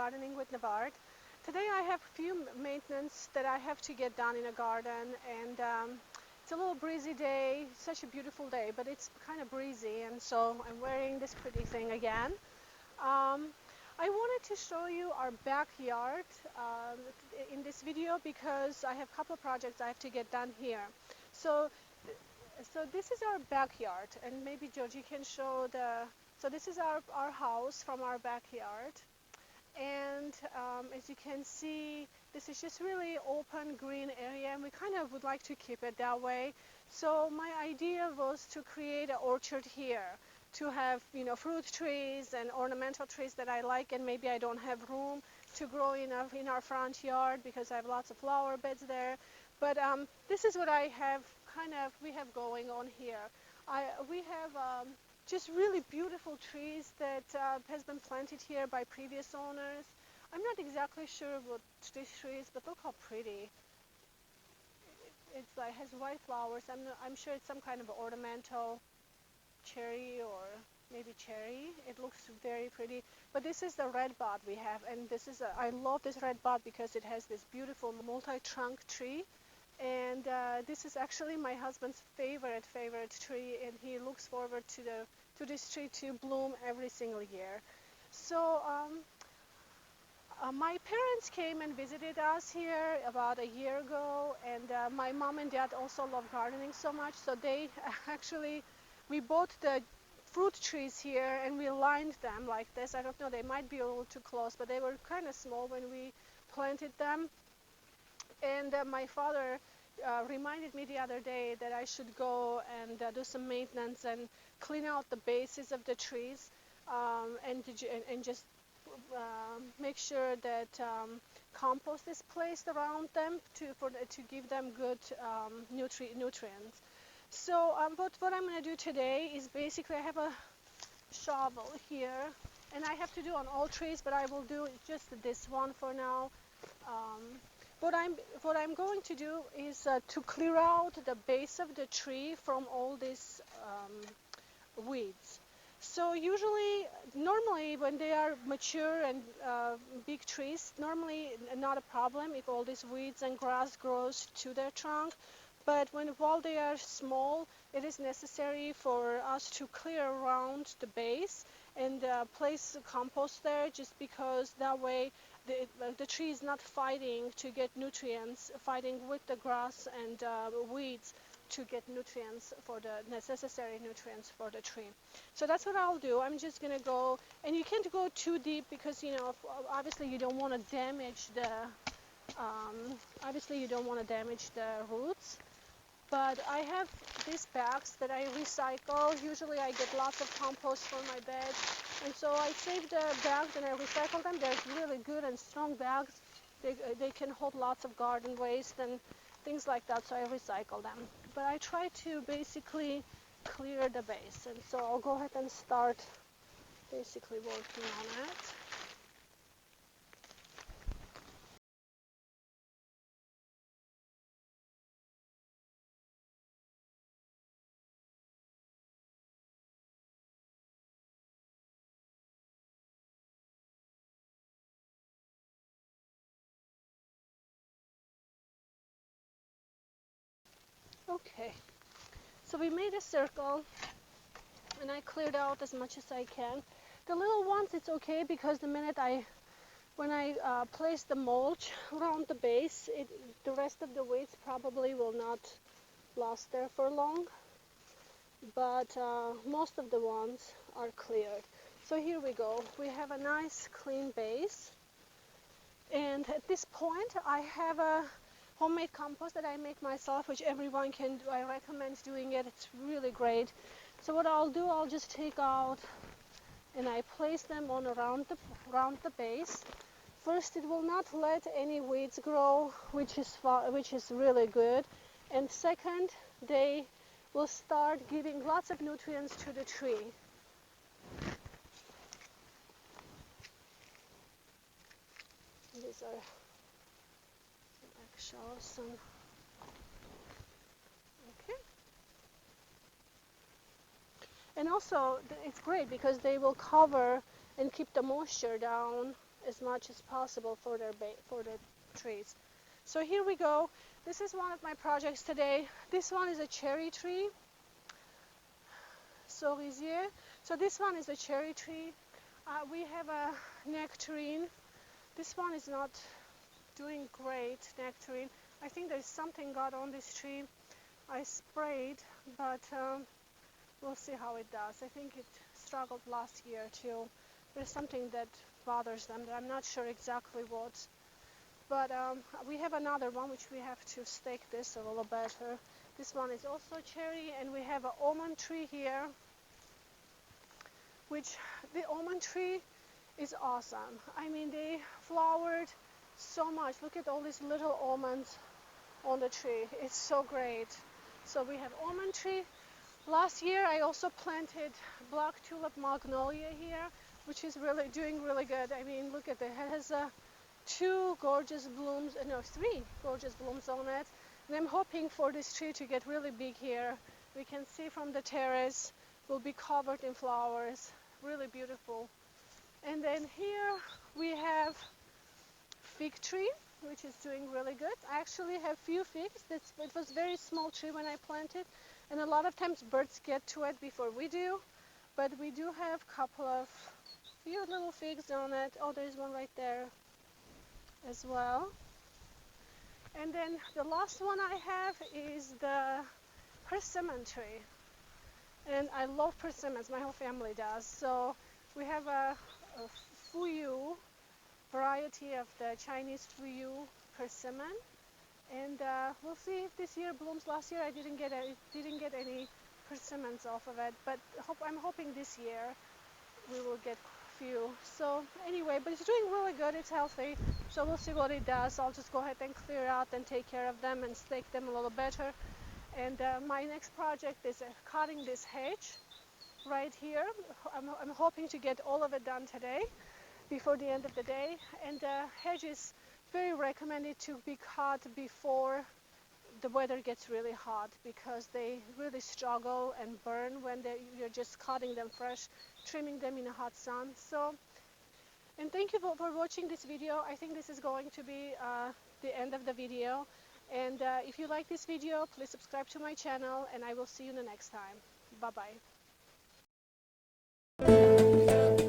Gardening with Nvart. Today I have a few maintenance that I have to get done in a garden, and it's a little breezy day, such a beautiful day, but it's kind of breezy, and so I'm wearing this pretty thing again. Um, I wanted to show you our backyard in this video because I have a couple of projects I have to get done here. So, so this is our backyard, and maybe Georgie can show so this is our house from our backyard. And as you can see, this is just really open green area, and we kind of would like to keep it that way. So my idea was to create an orchard here, to have, fruit trees and ornamental trees that I like, and maybe I don't have room to grow enough in our front yard because I have lots of flower beds there. But this is what I have we have going on here. We have just really beautiful trees that has been planted here by previous owners. I'm not exactly sure what this tree is, but look how pretty. It's like has white flowers. I'm sure it's some kind of ornamental cherry or maybe cherry. It looks very pretty. But this is the red bud we have, and I love this red bud because it has this beautiful multi-trunk tree. And this is actually my husband's favorite tree, and he looks forward to this tree to bloom every single year. So my parents came and visited us here about a year ago, and my mom and dad also love gardening so much, so they we bought the fruit trees here and we lined them like this. I don't know, they might be a little too close, but they were kind of small when we planted them. And my father reminded me the other day that I should go and do some maintenance and clean out the bases of the trees, and just make sure that compost is placed around them to give them good nutrients. So what I'm going to do today is basically I have a shovel here, and I have to do on all trees, but I will do just this one for now. Um, what I'm going to do is to clear out the base of the tree from all these weeds. So normally when they are mature and big trees, normally not a problem if all these weeds and grass grows to their trunk. But while they are small, it is necessary for us to clear around the base and place compost there, just because that way the tree is not fighting to get nutrients, fighting with the grass and weeds to get nutrients for the necessary nutrients for the tree. So that's what I'll do. I'm just going to go, and you can't go too deep because obviously you don't want to damage the roots. But I have these bags that I recycle. Usually I get lots of compost for my bed, and so I save the bags and I recycle them. They're really good and strong bags. They can hold lots of garden waste and things like that, so I recycle them. But I try to basically clear the base, and so I'll go ahead and start basically working on it. Okay, so we made a circle, and I cleared out as much as I can. The little ones, it's okay because when I place the mulch around the base, the rest of the weeds probably will not last there for long, but most of the ones are cleared. So here we go. We have a nice clean base, and at this point I have a homemade compost that I make myself, which everyone can do. I recommend doing it. It's really great. So what I'll do, I'll just take out and I place them on around the base. First, it will not let any weeds grow, which is really good. And second, they will start giving lots of nutrients to the tree. These are some eggshells. Okay. And also, it's great because they will cover and keep the moisture down as much as possible for their trees. So here we go. This is one of my projects today. This one is a cherry tree, cerisier. So this one is a cherry tree. We have a nectarine. This one is not doing great, nectarine. I think there's something got on this tree. I sprayed, but we'll see how it does. I think it struggled last year too. There's something that bothers them. I'm not sure exactly what. But we have another one which we have to stake this a little better. This one is also cherry, and we have an almond tree here, which the almond tree is awesome. I mean, they flowered so much. Look at all these little almonds on the tree. It's so great. So we have almond tree. Last year I also planted black tulip magnolia here, which is really doing really good. I mean, look at it. It has two gorgeous blooms, no, three gorgeous blooms on it. And I'm hoping for this tree to get really big here. We can see from the terrace, will be covered in flowers. Really beautiful. And then here we have fig tree, which is doing really good. I actually have few figs. It was very small tree when I planted, and a lot of times birds get to it before we do. But we do have a couple of few little figs on it. Oh, there's one right there as well. And then the last one I have is the persimmon tree. And I love persimmons, my whole family does. So we have a fuyu variety of the Chinese fuyu persimmon. And we'll see if this year blooms. Last year I didn't get any persimmons off of it, but I'm hoping this year we will get few. So anyway, but it's doing really good. It's healthy. So we'll see what it does. I'll just go ahead and clear out and take care of them and stake them a little better. And my next project is cutting this hedge right here. I'm hoping to get all of it done today before the end of the day. And hedge is very recommended to be cut before the weather gets really hot, because they really struggle and burn when you're just cutting them fresh, trimming them in a hot sun. So, and thank you for watching this video. I think this is going to be the end of the video. And if you like this video, please subscribe to my channel, and I will see you the next time. Bye bye.